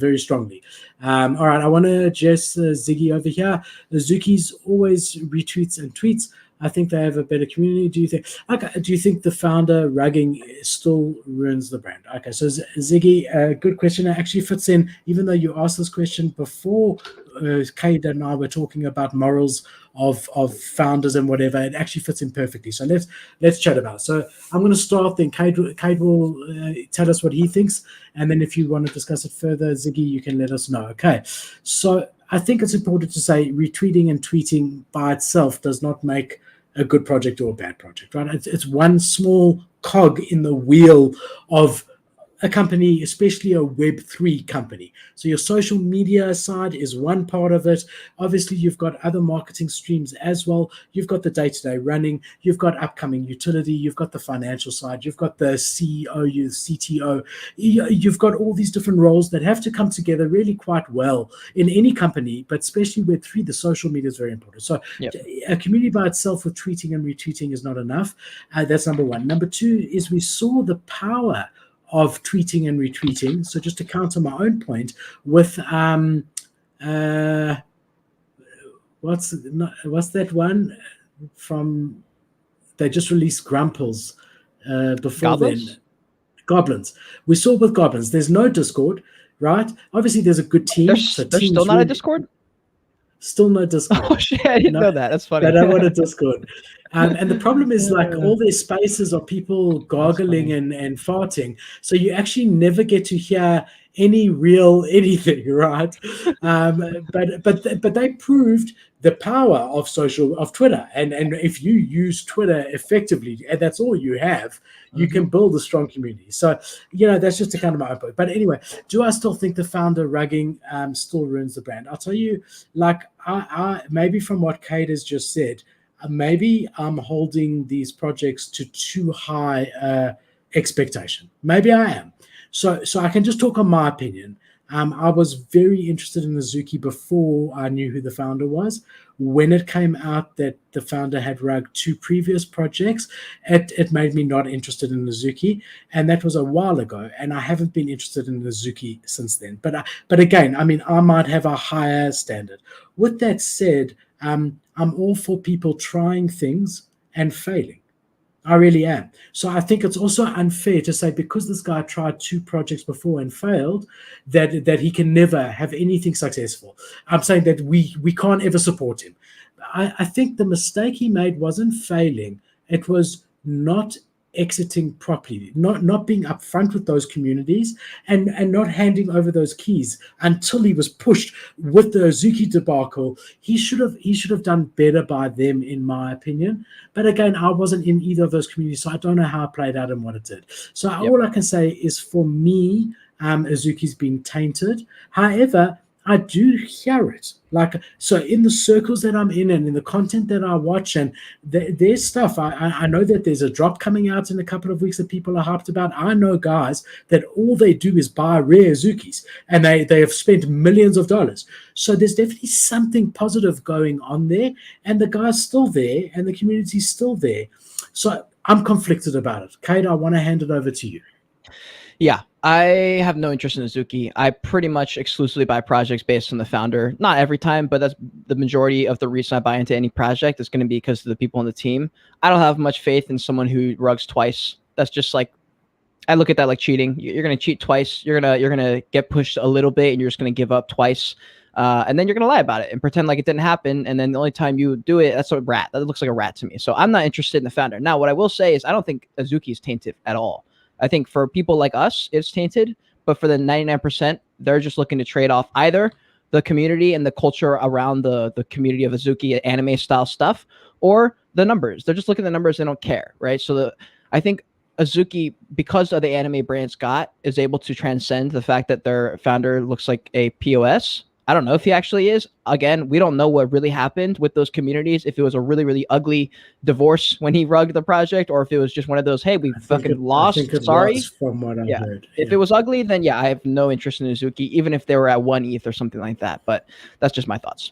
very strongly. All right, I want to address Ziggy over here. Azuki's always retweets and tweets. I think they have a better community. Do you think the founder rugging still ruins the brand? Okay, so Ziggy, good question. It actually fits in, even though you asked this question before Kate and I were talking about morals of founders and whatever. It actually fits in perfectly. So let's chat about it. So I'm going to start. Then Kate will tell us what he thinks, and then if you want to discuss it further, Ziggy, you can let us know. Okay, so I think it's important to say retweeting and tweeting by itself does not make a good project or a bad project, right? It's one small cog in the wheel of a company, especially a Web3 company. So your social media side is one part of it. Obviously, you've got other marketing streams as well. You've got the day-to-day running. You've got upcoming utility. You've got the financial side. You've got the CEO, CTO. You've got all these different roles that have to come together really quite well in any company, but especially Web3, the social media is very important. So a community by itself with tweeting and retweeting is not enough. That's number one. Number two is we saw the power of tweeting and retweeting. So just to counter my own point with what's that one from, they just released Grumples before Goblins? then. Goblins. We saw with Goblins, there's no Discord, right? Obviously there's a good team. There's still not a Discord? Still no Discord. Oh shit, I didn't know that. That's funny. They don't want a Discord. And the problem is, like, all their spaces are people gargling and farting. So you actually never get to hear any real anything, right? But they proved the power of Twitter. And if you use Twitter effectively, and that's all you have, you can build a strong community. So, that's just a kind of my point. But anyway, do I still think the founder rugging still ruins the brand? I'll tell you, like, I maybe from what Kate has just said, maybe I'm holding these projects to too high expectation. Maybe I am. So I can just talk on my opinion. I was very interested in AZUKI before I knew who the founder was. When it came out that the founder had rugged 2 previous projects, it made me not interested in AZUKI, and that was a while ago. And I haven't been interested in AZUKI since then. But again, I mean, I might have a higher standard. With that said, I'm all for people trying things and failing. I really am. So I think it's also unfair to say because this guy tried 2 projects before and failed, that he can never have anything successful. I'm saying that we can't ever support him. I think the mistake he made wasn't failing. It was not exiting properly, not being upfront with those communities and not handing over those keys until he was pushed with the AZUKI debacle. He should have done better by them, in my opinion. But again, I wasn't in either of those communities, so I don't know how it played out and what it did. So all I can say is, for me, AZUKI's been tainted. However, I do hear it. Like, so in the circles that I'm in and in the content that I watch and there's stuff, I know that there's a drop coming out in a couple of weeks that people are hyped about. I know guys that all they do is buy rare AZUKIs and they have spent millions of dollars. So there's definitely something positive going on there, and the guy's still there and the community's still there. So I'm conflicted about it. Kate, I want to hand it over to you. Yeah, I have no interest in AZUKI. I pretty much exclusively buy projects based on the founder. Not every time, but that's the majority of the reason I buy into any project is going to be because of the people on the team. I don't have much faith in someone who rugs twice. That's just like, I look at that like cheating. You're going to cheat twice. You're gonna get pushed a little bit, and you're just going to give up twice. And then you're going to lie about it and pretend like it didn't happen. And then the only time you do it, that's a rat. That looks like a rat to me. So I'm not interested in the founder. Now, what I will say is I don't think AZUKI is tainted at all. I think for people like us, it's tainted, but for the 99%, they're just looking to trade off either the community and the culture around the community of AZUKI anime style stuff, or the numbers. They're just looking at the numbers. They don't care, right? So I think AZUKI, because of the anime brands is able to transcend the fact that their founder looks like a POS. I don't know if he actually is. Again, we don't know what really happened with those communities. If it was a really, really ugly divorce when he rugged the project, or if it was just one of those, hey, we fucking lost. Sorry. From what I heard. If it was ugly, then I have no interest in AZUKI, even if they were at 1 ETH or something like that. But that's just my thoughts.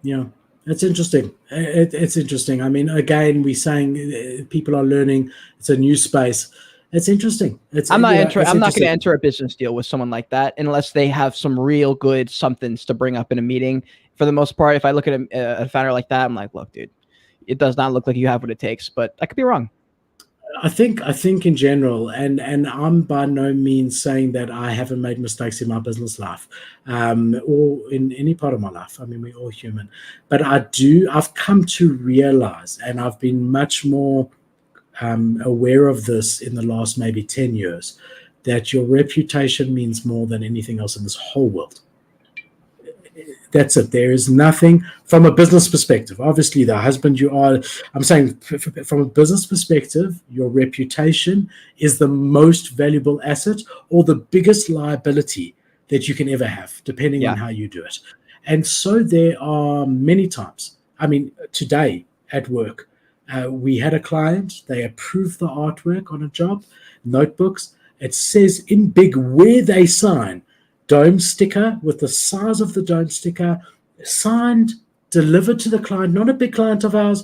Yeah, it's interesting. It's interesting. I mean, again, we're saying people are learning. It's a new space. It's interesting. I'm not it's I'm not going interesting. to enter a business deal with someone like that unless they have some real good somethings to bring up in a meeting. For the most part, if I look at a founder like that, I'm like, look, dude, it does not look like you have what it takes, but I could be wrong. I think in general, and I'm by no means saying that I haven't made mistakes in my business life, or in any part of my life. I mean, we're all human, but I've come to realize, and I've been much more aware of this in the last maybe 10 years, that your reputation means more than anything else in this whole world. That's it. There is nothing from a business perspective. Obviously, the husband you are, I'm saying from a business perspective, your reputation is the most valuable asset or the biggest liability that you can ever have, depending on Yeah. how you do it. And so there are many times. I mean, today at work, we had a client, they approved the artwork on a job, notebooks. It says in big where they sign, dome sticker with the size of the dome sticker, signed, delivered to the client, not a big client of ours,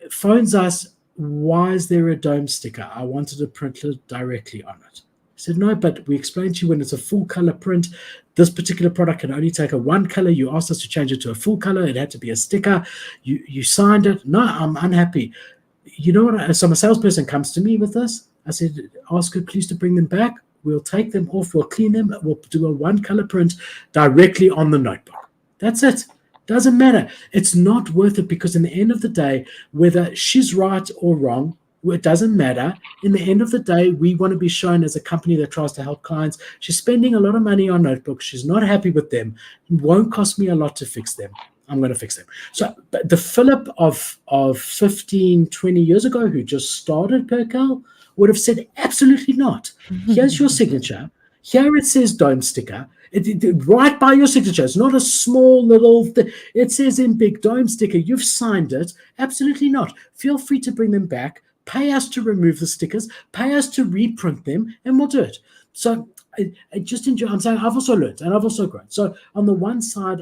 phones us. Why is there a dome sticker? I wanted to print it directly on it. I said, no, but we explained to you when it's a full color print, this particular product can only take a one color. You asked us to change it to a full color. It had to be a sticker. You signed it. No, I'm unhappy. You know what? So my salesperson comes to me with this. I said, ask her please to bring them back. We'll take them off. We'll clean them. We'll do a one color print directly on the notebook. That's it. Doesn't matter. It's not worth it because in the end of the day, whether she's right or wrong, it doesn't matter. In the end of the day, we want to be shown as a company that tries to help clients. She's spending a lot of money on notebooks. She's not happy with them. It won't cost me a lot to fix them. I'm going to fix them. So the Philip of 15, 20 years ago who just started Percal would have said, absolutely not. Here's your signature. Here it says dome sticker. Right by your signature. It's not a small little thing. It says in big dome sticker. You've signed it. Absolutely not. Feel free to bring them back. Pay us to remove the stickers. Pay us to reprint them, and we'll do it. So I just enjoy. I'm saying I've also learned and I've also grown. So on the one side,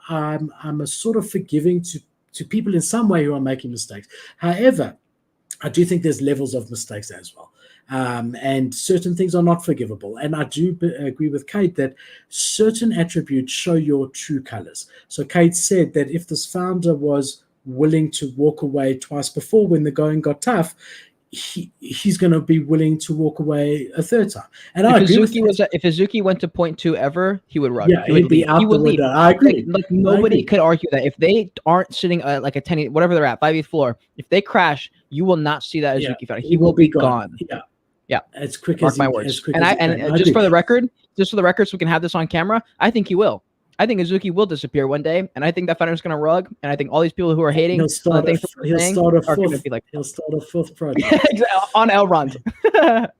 I'm a sort of forgiving to people in some way who are making mistakes. However, I do think there's levels of mistakes as well. And certain things are not forgivable. And I do agree with Kate that certain attributes show your true colors. So Kate said that if this founder was willing to walk away twice before when the going got tough, he's going to be willing to walk away a third time. And I agree with that. If AZUKI went to 0.2 ever, he would rug. Yeah, he'd be out the window. I agree. Like nobody could argue that if they aren't sitting like a 10, whatever they're at, 5e floor, if they crash, you will not see that AZUKI founder. He will be gone. Yeah, as quick Mark as my words. And just for the record, so we can have this on camera, I think he will. I think AZUKI will disappear one day, and I think that founder's going to rug. And I think all these people who are hating, he'll start a fourth project on Elrond.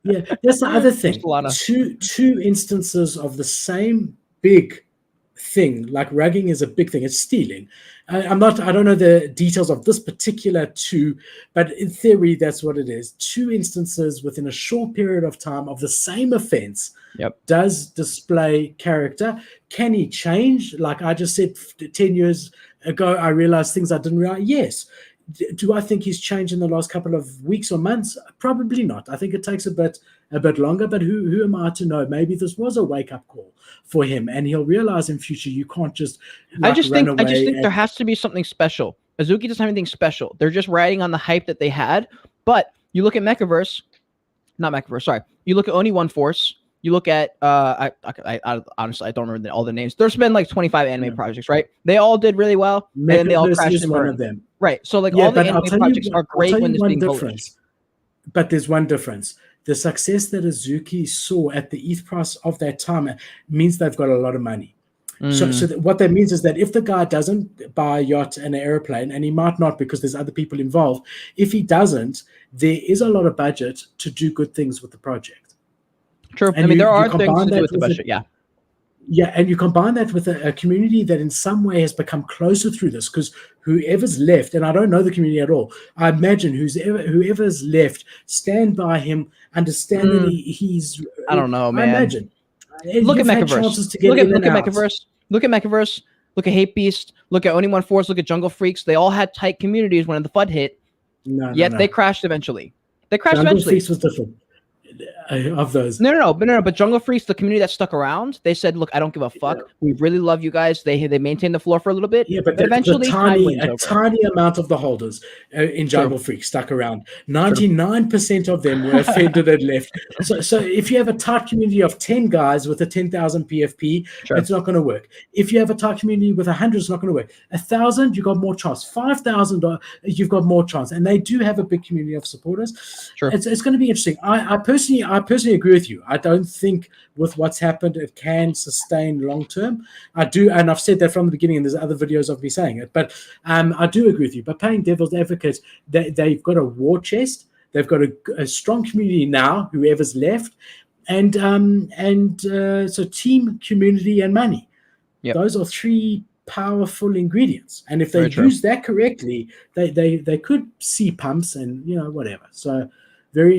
Yeah, that's the other thing. Two instances of the same big thing. Like ragging is a big thing. It's stealing. I don't know the details of this particular two, but in theory, that's what it is. Two instances within a short period of time of the same offense. Yep. Does display character. Can he change? Like I just said 10 years ago, I realized things I didn't realize. Yes. Do I think he's changed in the last couple of weeks or months? Probably not. I think it takes a bit longer, but who am I to know? Maybe this was a wake-up call for him, and he'll realize in future you can't just I just think there has to be something special. AZUKI doesn't have anything special. They're just riding on the hype that they had. But you look at you look at Oni One Force. You look at I honestly I don't remember all the names. There's been like 25 anime projects, right? They all did really well, and they all crashed and burned. One of them. Right. So like all the anime projects are great when there's being bullish. But there's one difference. The success that AZUKI saw at the ETH price of that time means they've got a lot of money. So what that means is that if the guy doesn't buy a yacht and an airplane, and he might not because there's other people involved, if he doesn't, there is a lot of budget to do good things with the project. True. And I mean, there are things to do with the budget, Yeah, and you combine that with a community that in some way has become closer through this, because whoever's left, and I don't know the community at all, I imagine whoever's left, stand by him, understand that he's... I don't know, man. I imagine. Look at Mechaverse. Look at Mechaverse. Look at Hate Beast. Look at Oni One Force. Look at Jungle Freaks. They all had tight communities when the FUD hit, yet they crashed eventually. They crashed Jungle eventually. Freaks was different. Of those. No. But Jungle Freaks, the community that stuck around, they said, "Look, I don't give a fuck. We really love you guys." They maintained the floor for a little bit. Yeah, but eventually, a tiny amount of the holders in Jungle Freak stuck around. 99% of them were offended and left. So if you have a tight community of 10 guys with a 10,000 PFP, it's not going to work. If you have a tight community with 100, it's not going to work. 1,000, you've got more chance. 5,000, you've got more chance. And they do have a big community of supporters. It's going to be interesting. I personally agree with you. I don't think with what's happened, it can sustain long term. I do, and I've said that from the beginning, and there's other videos of me saying it. But I do agree with you. But playing devil's advocate, they've got a war chest. They've got a strong community now, whoever's left, and so team, community, and money. Those are three powerful ingredients. And if they use that correctly, they could see pumps and whatever. So very interesting.